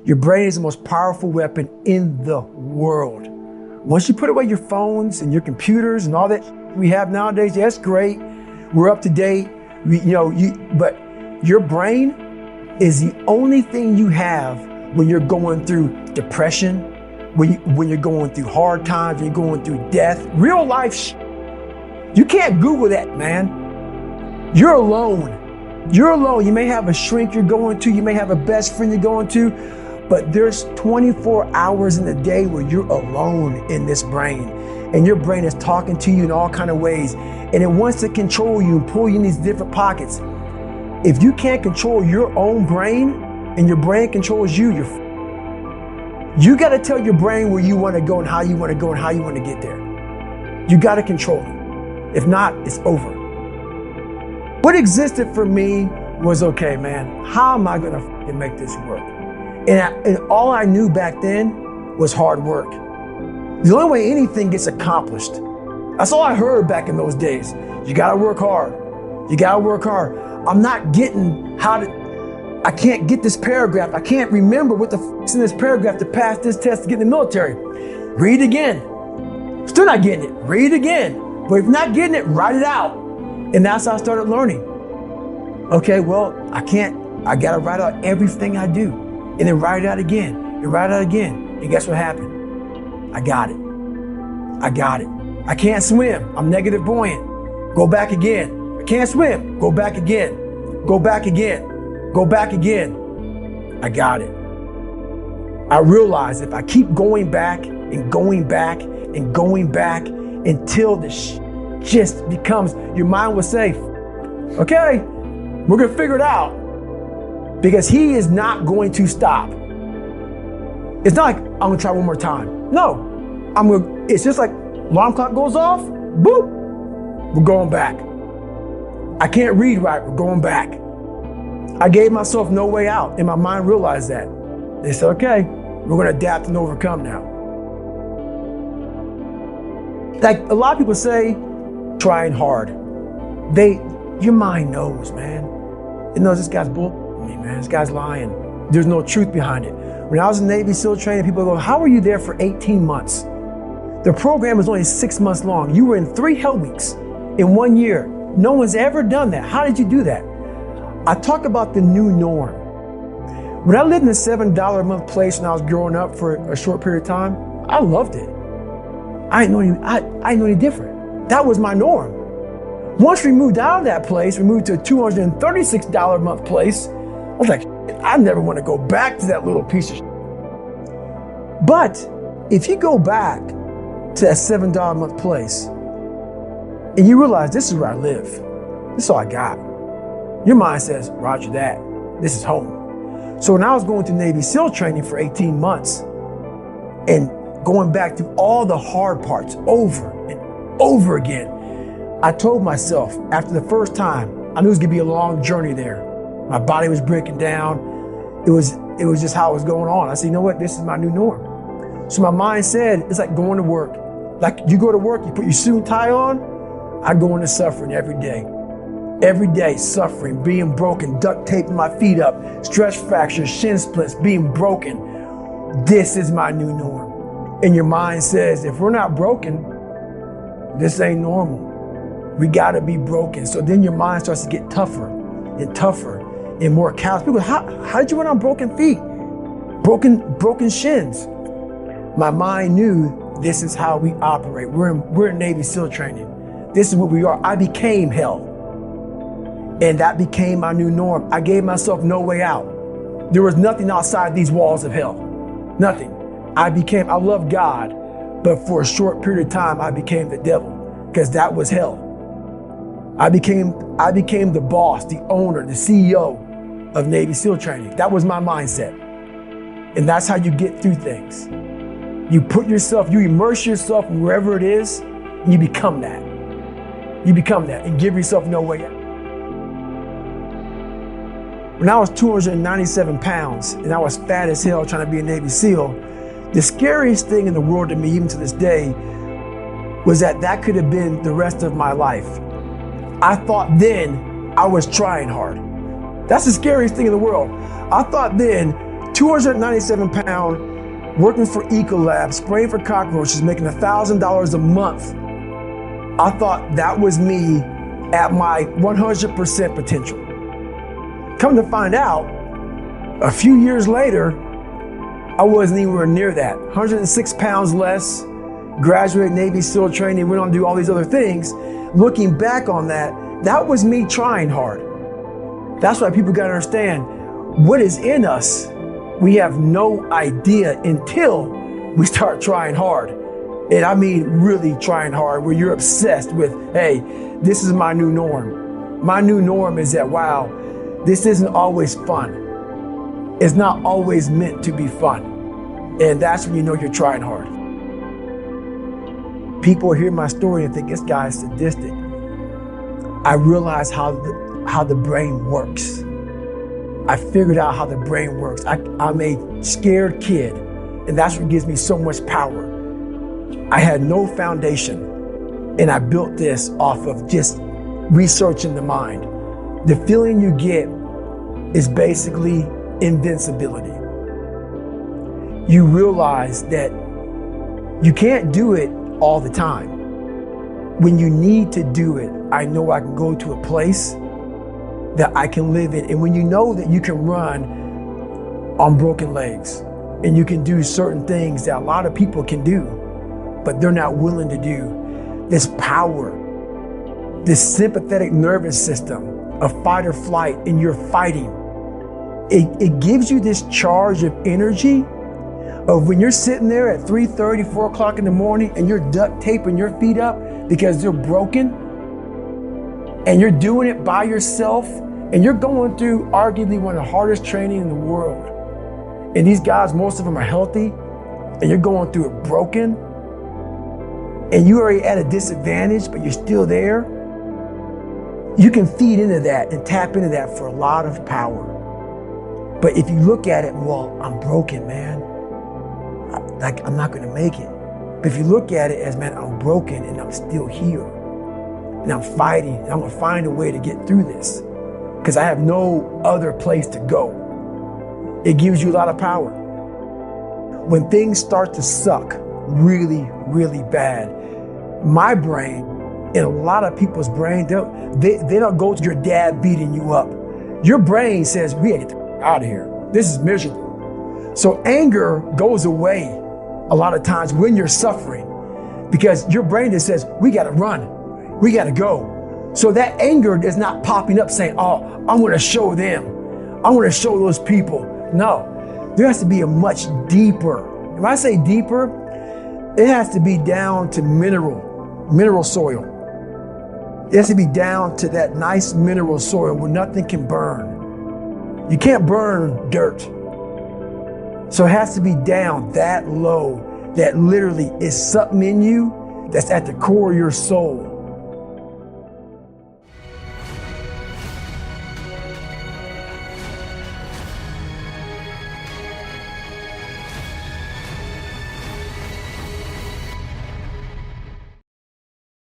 Your brain is the most powerful weapon in the world. Once you put away your phones and your computers and all that we have nowadays, yeah, that's great. We're up to date. But your brain is the only thing you have when you're going through depression, when you're going through hard times, when you're going through death, real life. You can't Google that, man. You're alone. You're alone. You may have a shrink you're going to, you may have a best friend you're going to, but there's 24 hours in the day where you're alone in this brain. And your brain is talking to you in all kinds of ways. And it wants to control you and pull you in these different pockets. If you can't control your own brain and your brain controls you, you got to tell your brain where you want to go and how you want to go and how you want to get there. You got to control it. If not, it's over. What existed for me was, okay, man, how am I going to make this work? And all I knew back then was hard work. The only way anything gets accomplished. That's all I heard back in those days. You got to work hard. You got to work hard. I'm not getting I can't get this paragraph. I can't remember what the is in this paragraph to pass this test to get in the military. Read again. Still not getting it. Read again. But if you're not getting it, write it out. And that's how I started learning. Okay, well, I got to write out everything I do. And then write it out again. And write it out again. And guess what happened? I got it. I can't swim. I'm negative buoyant. Go back again. I can't swim. Go back again. Go back again. Go back again. I got it. I realized if I keep going back and going back and going back until this just becomes, your mind will say, okay, we're going to figure it out. Because he is not going to stop. It's not like I'm going to try one more time. No, it's just like alarm clock goes off, boop, we're going back. I can't read right, we're going back. I gave myself no way out, and my mind realized that. They said, okay, we're going to adapt and overcome now. Like a lot of people say, trying hard. Your mind knows, man. It knows this guy's bull. Man, this guy's lying. There's no truth behind it. When I was in Navy SEAL training, people go, how were you there for 18 months? The program was only 6 months long. You were in 3 hell weeks in 1 year. No one's ever done that. How did you do that? I talk about the new norm. When I lived in a $7 a month place when I was growing up for a short period of time, I loved it. I didn't know any different. That was my norm. Once we moved out of that place, we moved to a $236 a month place. I was like, I never want to go back to that little piece of shit. But if you go back to that $7 a month place and you realize this is where I live, this is all I got. Your mind says, roger that, this is home. So when I was going through Navy SEAL training for 18 months and going back through all the hard parts over and over again, I told myself after the first time, I knew it was gonna be a long journey there. My body was breaking down. It was just how it was going on. I said, you know what? This is my new norm. So my mind said, it's like going to work. Like you go to work, you put your suit and tie on. I go into suffering every day. Every day suffering, being broken, duct taping my feet up, stress fractures, shin splits, being broken. This is my new norm. And your mind says, if we're not broken, this ain't normal. We gotta be broken. So then your mind starts to get tougher and tougher and more callous. People go, how did you run on broken feet? Broken shins. My mind knew this is how we operate. We're in Navy SEAL training. This is what we are. I became hell. And that became my new norm. I gave myself no way out. There was nothing outside these walls of hell. Nothing. I love God, but for a short period of time, I became the devil because that was hell. I became the boss, the owner, the CEO of Navy SEAL training. That was my mindset. And that's how you get through things. You immerse yourself wherever it is, and you become that. You become that and give yourself no way out. When I was 297 pounds and I was fat as hell trying to be a Navy SEAL, the scariest thing in the world to me, even to this day, was that could have been the rest of my life. I thought then I was trying hard. That's the scariest thing in the world. I thought then 297 pound, working for Ecolab, spraying for cockroaches, making $1,000 a month. I thought that was me at my 100% potential. Come to find out, a few years later, I wasn't anywhere near that. 106 pounds less, graduated Navy SEAL training, went on to do all these other things. Looking back on that, that was me trying hard. That's why people gotta understand what is in us. We have no idea until we start trying hard. And I mean really trying hard, where you're obsessed with, hey, this is my new norm. My new norm is that, wow, this isn't always fun. It's not always meant to be fun. And that's when you know you're trying hard. People hear my story and think this guy is sadistic. I realize how the brain works. I figured out how the brain works. I'm a scared kid, and that's what gives me so much power. I had no foundation, and I built this off of just researching the mind. The feeling you get is basically invincibility. You realize that you can't do it all the time. When you need to do it, I know I can go to a place that I can live in. And when you know that you can run on broken legs and you can do certain things that a lot of people can do, but they're not willing to do, this power, this sympathetic nervous system of fight or flight, and you're fighting, it gives you this charge of energy of when you're sitting there at 3:30, 4 o'clock in the morning and you're duct taping your feet up because they're broken, and you're doing it by yourself, and you're going through arguably one of the hardest training in the world. And these guys, most of them are healthy, and you're going through it broken, and you're already at a disadvantage, but you're still there. You can feed into that and tap into that for a lot of power. But if you look at it, well, I'm broken, man. I'm not gonna make it. But if you look at it as, man, I'm broken and I'm still here. And I'm fighting, and I'm gonna find a way to get through this because I have no other place to go. It gives you a lot of power. When things start to suck really, really bad, my brain and a lot of people's brain, they don't go to your dad beating you up. Your brain says, we gotta get out of here. This is miserable. So anger goes away a lot of times when you're suffering because your brain just says, we gotta run. We gotta go. So that anger is not popping up saying, oh, I'm gonna show them. I'm gonna show those people. No, there has to be a much deeper. When I say deeper, it has to be down to mineral soil. It has to be down to that nice mineral soil where nothing can burn. You can't burn dirt. So it has to be down that low that literally is something in you that's at the core of your soul